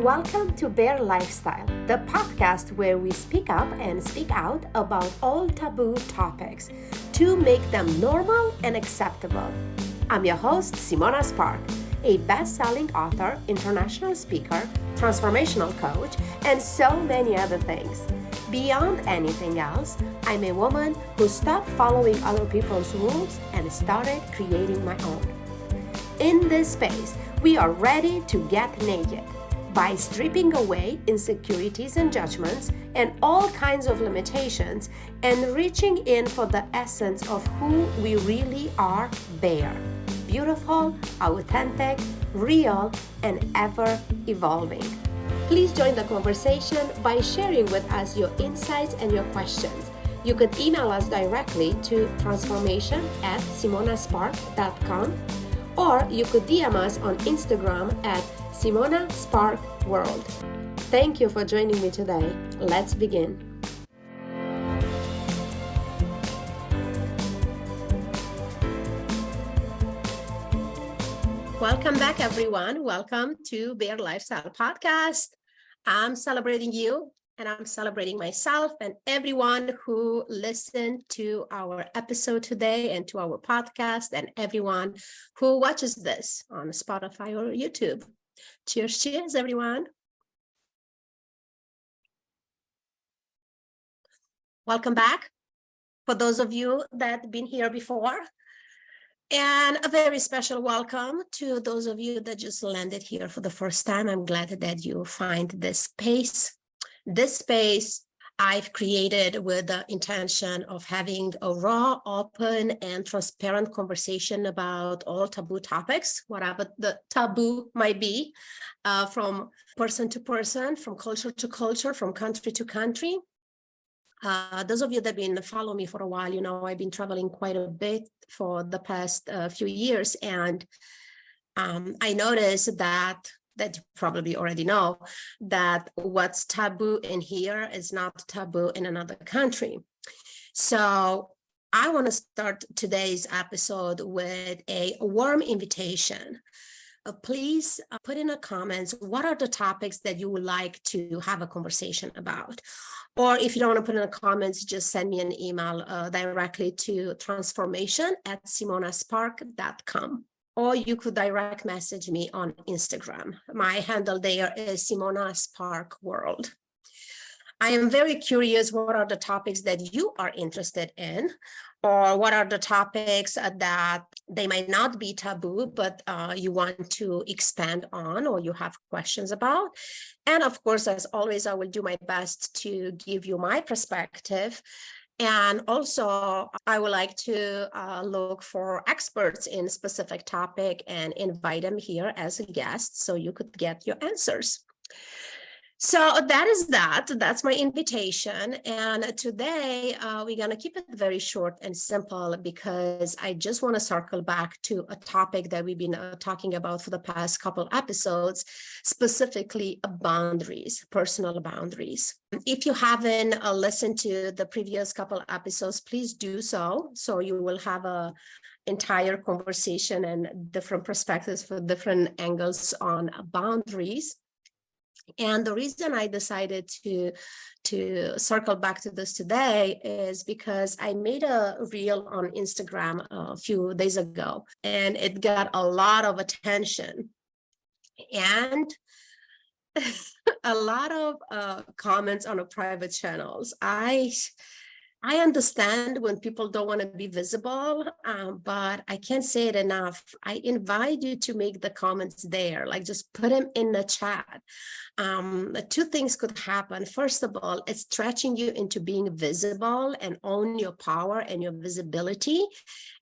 Welcome to Bare Lifestyle, the podcast where we speak up and speak out about all taboo topics to make them normal and acceptable. I'm your host, Simona Spark, a best-selling author, international speaker, transformational coach, and so many other things. Beyond anything else, I'm a woman who stopped following other people's rules and started creating my own. In this space, we are ready to get naked by stripping away insecurities and judgments and all kinds of limitations and reaching in for the essence of who we really are bare. Beautiful, authentic, real, and ever evolving. Please join the conversation by sharing with us your insights and your questions. You could email us directly to transformation@simonaspark.com, or you could DM us on Instagram at Simona Spark World. Thank you for joining me today. Let's begin. Welcome back, everyone. Welcome to Bare Lifestyle Podcast. I'm celebrating you, and I'm celebrating myself and everyone who listened to our episode today and to our podcast, and everyone who watches this on Spotify or YouTube. Cheers, cheers, everyone. Welcome back for those of you that have been here before. And a very special welcome to those of you that just landed here for the first time. I'm glad that you find this space. This space I've created with the intention of having a raw, open, and transparent conversation about all taboo topics, whatever the taboo might be, from person to person, from culture to culture, from country to country. Those of you that have been following me for a while, you know I've been traveling quite a bit for the past few years, and I noticed that you probably already know that what's taboo in here is not taboo in another country. So I want to start today's episode with a warm invitation. Please put in the comments, what are the topics that you would like to have a conversation about? Or if you don't want to put in the comments, just send me an email directly to transformation@simonaspark.com. Or you could direct message me on Instagram. My handle there is Simona Spark World. I am very curious, what are the topics that you are interested in? Or what are the topics that they might not be taboo, but you want to expand on, or you have questions about? And of course, as always, I will do my best to give you my perspective. And also, I would like to look for experts in specific topic and invite them here as a guest so you could get your answers. So that's my invitation. And today we're going to keep it very short and simple, because I just want to circle back to a topic that we've been talking about for the past couple episodes, specifically boundaries, personal boundaries. If you haven't listened to the previous couple episodes, please do so. So you will have a entire conversation and different perspectives for different angles on boundaries. And the reason I decided to circle back to this today is because I made a reel on Instagram a few days ago, and it got a lot of attention and a lot of comments on the private channels. I understand when people don't want to be visible, but I can't say it enough. I invite you to make the comments there, like just put them in the chat. Two things could happen. First of all, it's stretching you into being visible and own your power and your visibility.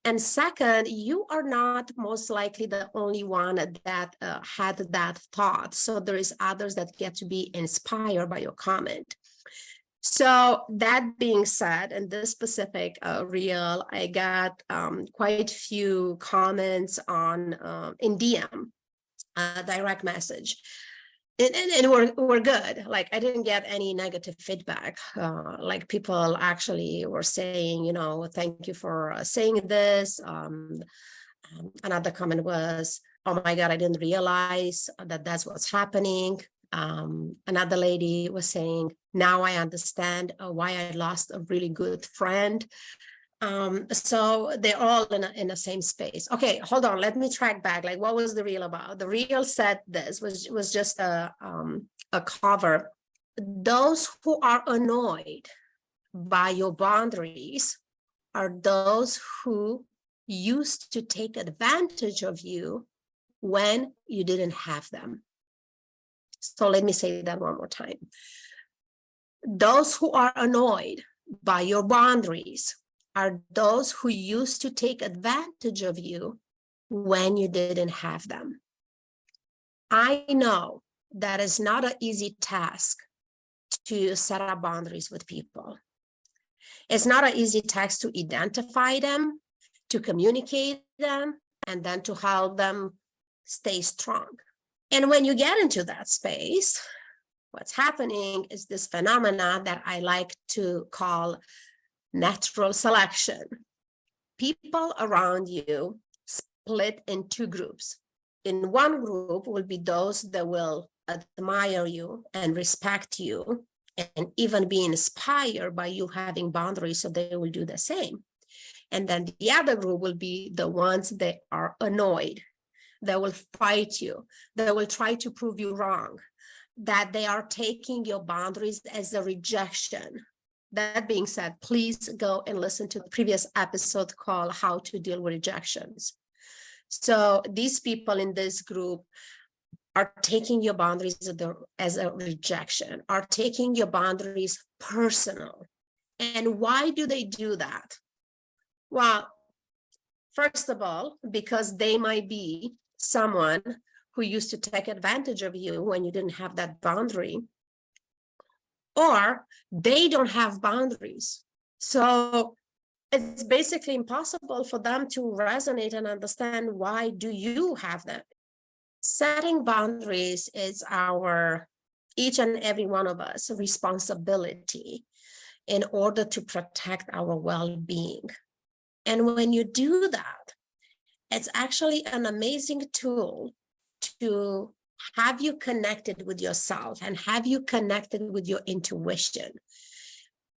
And second, you are not most likely the only one that had that thought. So there is others that get to be inspired by your comment. So that being said, in this specific reel, I got quite a few comments on in DM, direct message. And we're good. Like, I didn't get any negative feedback. Like, people actually were saying, you know, thank you for saying this. Another comment was, oh my God, I didn't realize that that's what's happening. Another lady was saying, now I understand why I lost a really good friend. So they're all in the same space. Okay, hold on. Let me track back. Like, what was the reel about? The reel said this was just a cover. Those who are annoyed by your boundaries are those who used to take advantage of you when you didn't have them. So let me say that one more time. Those who are annoyed by your boundaries are those who used to take advantage of you when you didn't have them. I know that is not an easy task to set up boundaries with people. It's not an easy task to identify them, to communicate them, and then to help them stay strong. And when you get into that space, what's happening is this phenomena that I like to call natural selection. People around you split in two groups. In one group will be those that will admire you and respect you and even be inspired by you having boundaries, so they will do the same. And then the other group will be the ones that are annoyed, that will fight you, that will try to prove you wrong, that they are taking your boundaries as a rejection. That being said, please go and listen to the previous episode called How to Deal with Rejections. So these people in this group are taking your boundaries as a rejection, are taking your boundaries personal. And why do they do that? Well, first of all, because they might be someone who used to take advantage of you when you didn't have that boundary, or they don't have boundaries. So it's basically impossible for them to resonate and understand, why do you have them? Setting boundaries is each and every one of us responsibility in order to protect our well-being. And when you do that, it's actually an amazing tool to have you connected with yourself and have you connected with your intuition.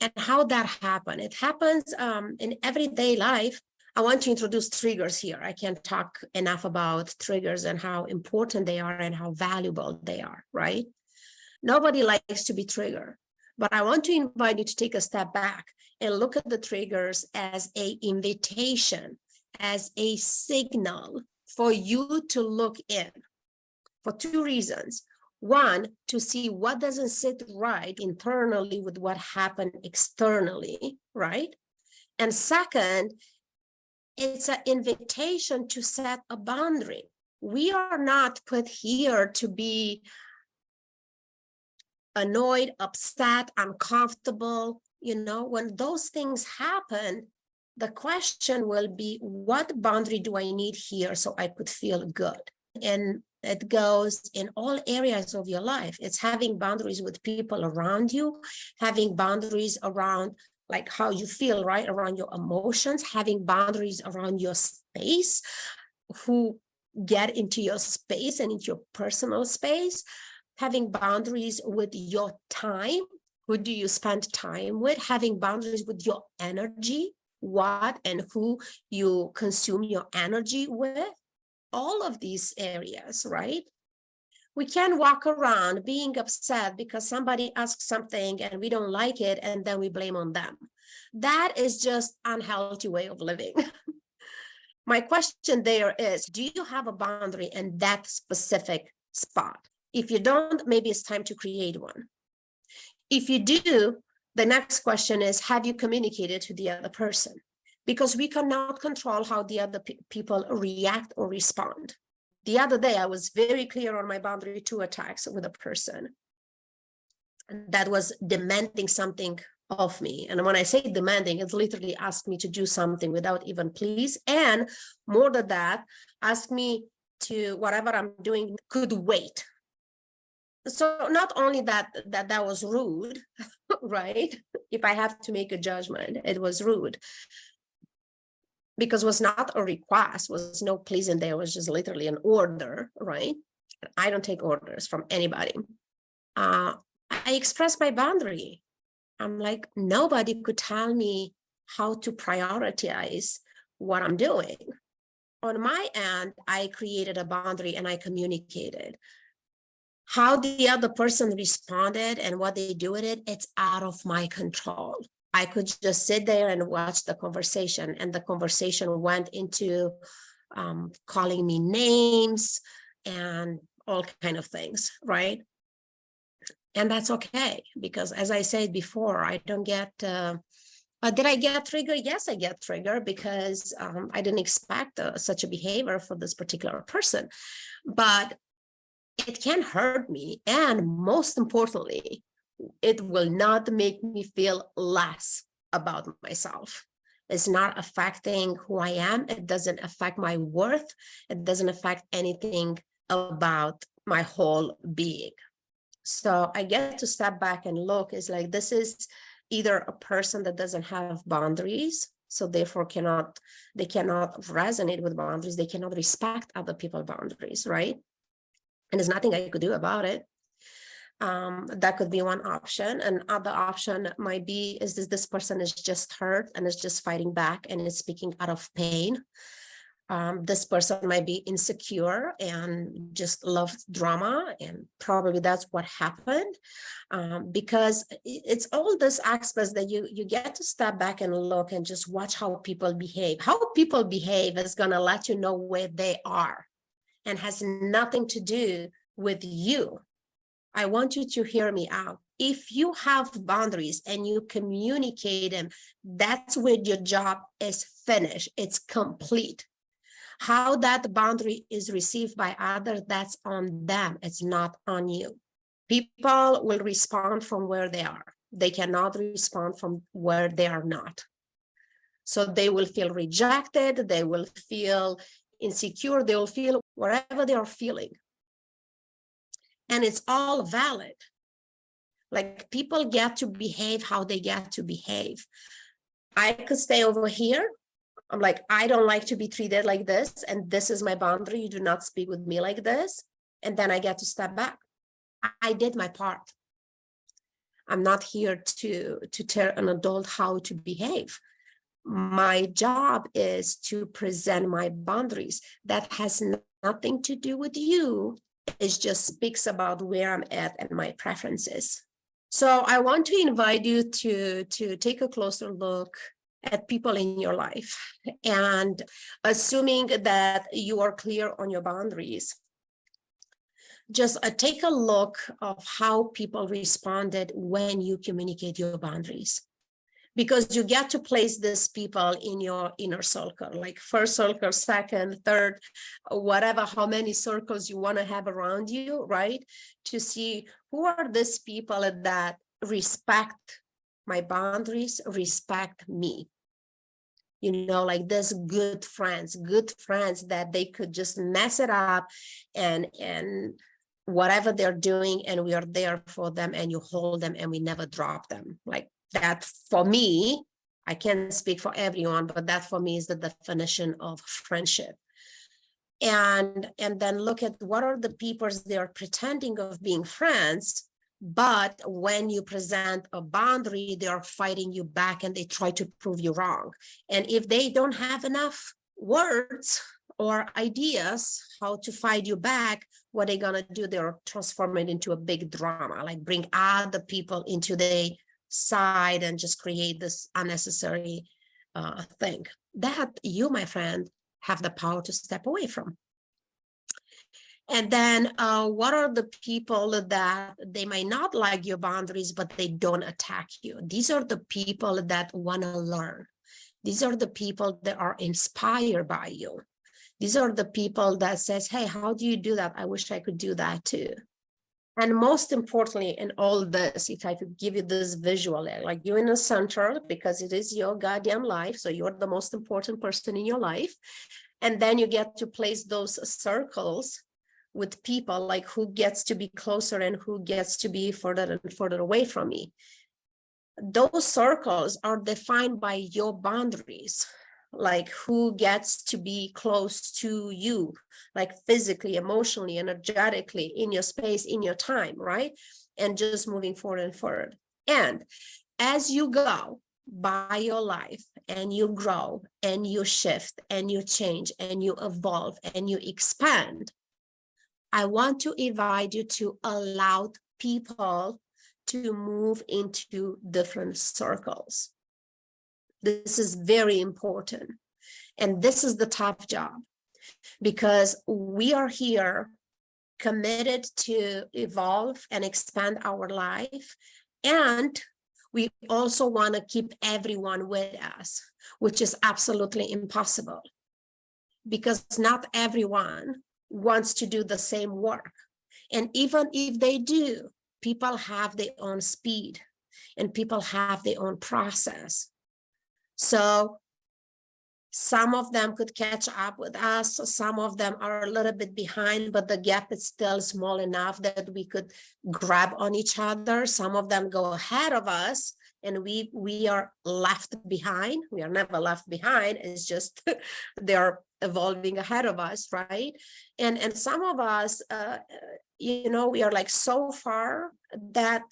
And how that happens? It happens in everyday life. I want to introduce triggers here. I can't talk enough about triggers and how important they are and how valuable they are, right? Nobody likes to be triggered, but I want to invite you to take a step back and look at the triggers as an invitation, as a signal for you to look in, for two reasons. One, to see what doesn't sit right internally with what happened externally, right? And second, it's an invitation to set a boundary. We are not put here to be annoyed, upset, uncomfortable. You know, when those things happen, the question will be, what boundary do I need here so I could feel good? And it goes in all areas of your life. It's having boundaries with people around you, having boundaries around like how you feel, right? Around your emotions, having boundaries around your space, who get into your space and into your personal space, having boundaries with your time. Who do you spend time with? Having boundaries with your energy, what and who you consume your energy with. All of these areas, right? We can't walk around being upset because somebody asks something and we don't like it and then we blame on them. That is just an unhealthy way of living. My question there is, do you have a boundary in that specific spot? If you don't, maybe it's time to create one. If you do, the next question is, have you communicated to the other person? Because we cannot control how the other people react or respond. The other day, I was very clear on my boundary to attacks with a person that was demanding something of me. And when I say demanding, it's literally asked me to do something without even please. And more than that, ask me to whatever I'm doing could wait. So not only that was rude, right? If I have to make a judgment, it was rude. Because it was not a request, was no please in there, it was just literally an order, right? I don't take orders from anybody. I express my boundary. I'm like, nobody could tell me how to prioritize what I'm doing. On my end, I created a boundary and I communicated. How the other person responded and what they do with it, it's out of my control. I could just sit there and watch the conversation, and the conversation went into calling me names and all kind of things, right? And that's okay, because as I said before, I don't get, did I get triggered? Yes, I get triggered because I didn't expect such a behavior for this particular person, but it can hurt me. And most importantly, it will not make me feel less about myself. It's not affecting who I am. It doesn't affect my worth. It doesn't affect anything about my whole being. So I get to step back and look. It's like, this is either a person that doesn't have boundaries, so therefore they cannot resonate with boundaries. They cannot respect other people's boundaries, right? And there's nothing I could do about it. That could be one option. Another option might be, is this person is just hurt and is just fighting back and is speaking out of pain. This person might be insecure and just loves drama, and probably that's what happened, because it's all this aspects that you get to step back and look and just watch how people behave. How people behave is going to let you know where they are and has nothing to do with you. I want you to hear me out. If you have boundaries and you communicate them, that's where your job is finished. It's complete. How that boundary is received by others, that's on them. It's not on you. People will respond from where they are. They cannot respond from where they are not. So they will feel rejected. They will feel insecure. They will feel whatever they are feeling. And it's all valid. Like, people get to behave how they get to behave. I could stay over here. I'm like, I don't like to be treated like this, and this is my boundary. You do not speak with me like this. And then I get to step back. I did my part. I'm not here to tell an adult how to behave. My job is to present my boundaries. That has nothing to do with you. It just speaks about where I'm at and my preferences. So I want to invite you to take a closer look at people in your life, and assuming that you are clear on your boundaries, just take a look of how people responded when you communicate your boundaries, because you get to place these people in your inner circle, like first circle, second, third, whatever, how many circles you want to have around you, right? To see who are these people that respect my boundaries, respect me. You know, like this good friends that they could just mess it up and whatever they're doing, and we are there for them, and you hold them and we never drop them. Like that, for me, I can't speak for everyone, but that for me is the definition of friendship. And then look at what are the people they are pretending of being friends, but when you present a boundary, they are fighting you back and they try to prove you wrong. And if they don't have enough words or ideas how to fight you back, what they're gonna do, they're transform it into a big drama, like bring other people into the side and just create this unnecessary thing that you, my friend, have the power to step away from. And then what are the people that they might not like your boundaries, but they don't attack you? These are the people that want to learn. These are the people that are inspired by you. These are the people that says, hey, how do you do that? I wish I could do that too. And most importantly, in all this, if I could give you this visual, like you're in a center because it is your goddamn life. So you're the most important person in your life. And then you get to place those circles with people, like who gets to be closer and who gets to be further and further away from me. Those circles are defined by your boundaries, like who gets to be close to you, like physically, emotionally, energetically, in your space, in your time, right? and just moving forward and forward. And as you go by your life and you grow and you shift and you change and you evolve and you expand, I want to invite you to allow people to move into different circles. This is very important. And this is the tough job, because we are here committed to evolve and expand our life. And we also want to keep everyone with us, which is absolutely impossible, because not everyone wants to do the same work. And even if they do, people have their own speed and people have their own process. So some of them could catch up with us. Some of them are a little bit behind, but the gap is still small enough that we could grab on each other. Some of them go ahead of us and we are left behind. We are never left behind. It's just they're evolving ahead of us, right? And some of us, we are like so far that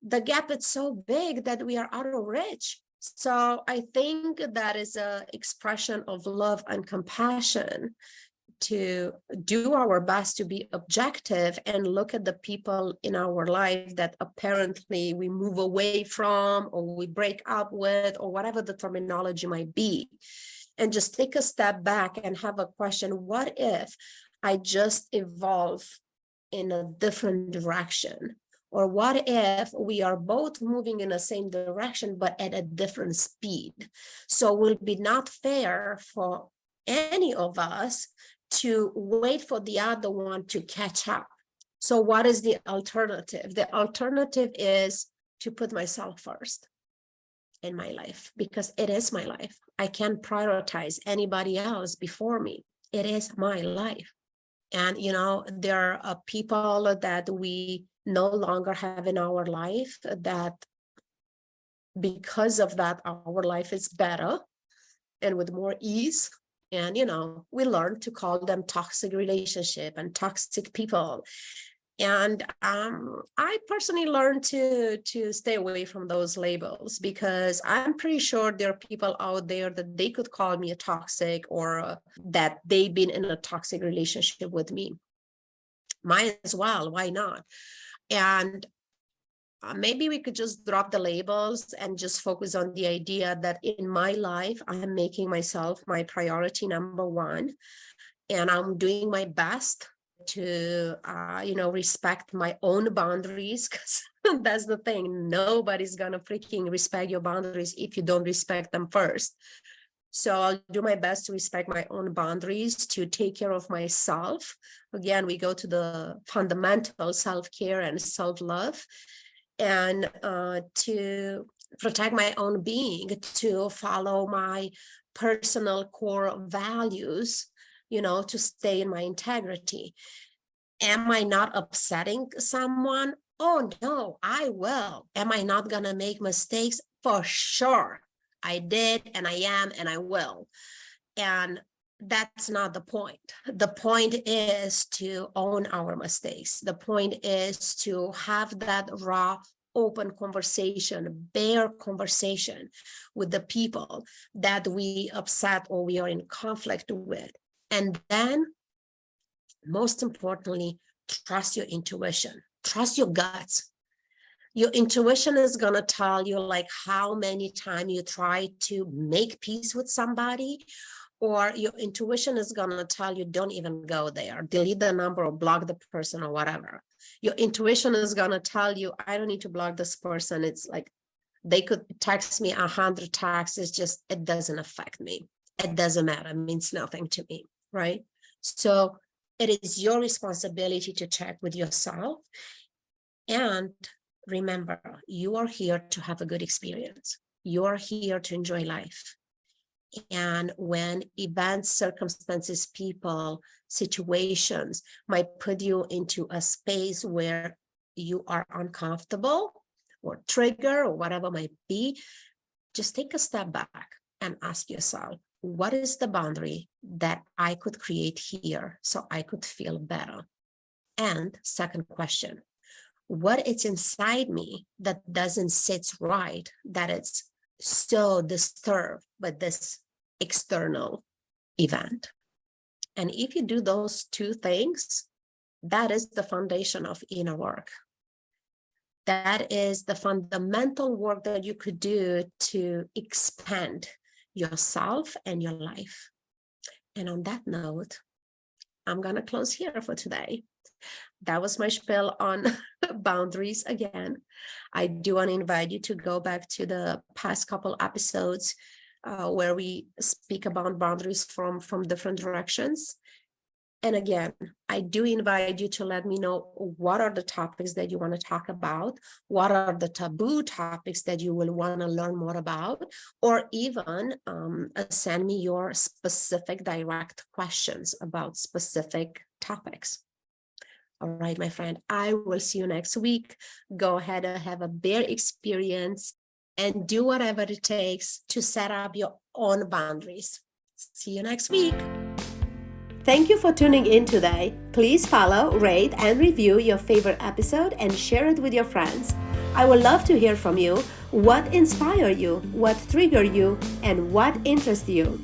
the gap is so big that we are out of reach. So I think that is an expression of love and compassion to do our best to be objective and look at the people in our life that apparently we move away from or we break up with, or whatever the terminology might be, and just take a step back and have a question: what if I just evolve in a different direction? Or what if we are both moving in the same direction, but at a different speed? So it will be not fair for any of us to wait for the other one to catch up. So what is the alternative? The alternative is to put myself first in my life, because it is my life. I can't prioritize anybody else before me. It is my life. And, there are people that we no longer have in our life, that because of that, our life is better and with more ease. And, we learn to call them toxic relationship and toxic people. And I personally learned to stay away from those labels, because I'm pretty sure there are people out there that they could call me a toxic, or that they've been in a toxic relationship with me. Mine as well. Why not? And maybe we could just drop the labels and just focus on the idea that in my life, I'm making myself my priority number one, and I'm doing my best to, respect my own boundaries, because that's the thing. Nobody's going to freaking respect your boundaries if you don't respect them first. So I'll do my best to respect my own boundaries, to take care of myself. Again, we go to the fundamental self-care and self-love, and to protect my own being, to follow my personal core values, to stay in my integrity. Am I not upsetting someone? Oh, no, I will. Am I not going to make mistakes? For sure. I did, and I am, and I will. And that's not the point. The point is to own our mistakes. The point is to have that raw, open conversation, bare conversation with the people that we upset or we are in conflict with. And then, most importantly, trust your intuition, trust your guts. Your intuition is going to tell you like how many times you try to make peace with somebody, or your intuition is going to tell you don't even go there, delete the number or block the person or whatever. Your intuition is going to tell you, I don't need to block this person. It's like they could text me 100 texts. It's just, it doesn't affect me. It doesn't matter. It means nothing to me, right? So it is your responsibility to check with yourself. And remember, you are here to have a good experience. You are here to enjoy life. And when events, circumstances, people, situations might put you into a space where you are uncomfortable or trigger or whatever might be, just take a step back and ask yourself, what is the boundary that I could create here so I could feel better? And second question, what it's inside me that doesn't sit right, that it's so disturbed by this external event. And if you do those two things, that is the foundation of inner work. That is the fundamental work that you could do to expand yourself and your life. And on that note, I'm going to close here for today. That was my spiel on boundaries again. I do want to invite you to go back to the past couple episodes where we speak about boundaries from different directions. And again, I do invite you to let me know what are the topics that you want to talk about, what are the taboo topics that you will want to learn more about, or even send me your specific direct questions about specific topics. All right, my friend, I will see you next week. Go ahead and have a bear experience and do whatever it takes to set up your own boundaries. See you next week. Thank you for tuning in today. Please follow, rate, and review your favorite episode and share it with your friends. I would love to hear from you. What inspired you? What triggered you? And what interests you?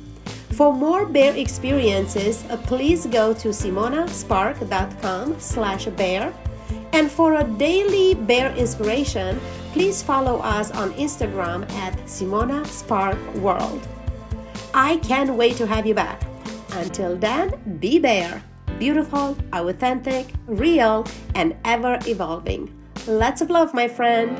For more bear experiences, please go to simonaspark.com/bear. And for a daily bear inspiration, please follow us on Instagram at Simona Spark World. I can't wait to have you back. Until then, be bear, beautiful, authentic, real, and ever evolving. Lots of love, my friend.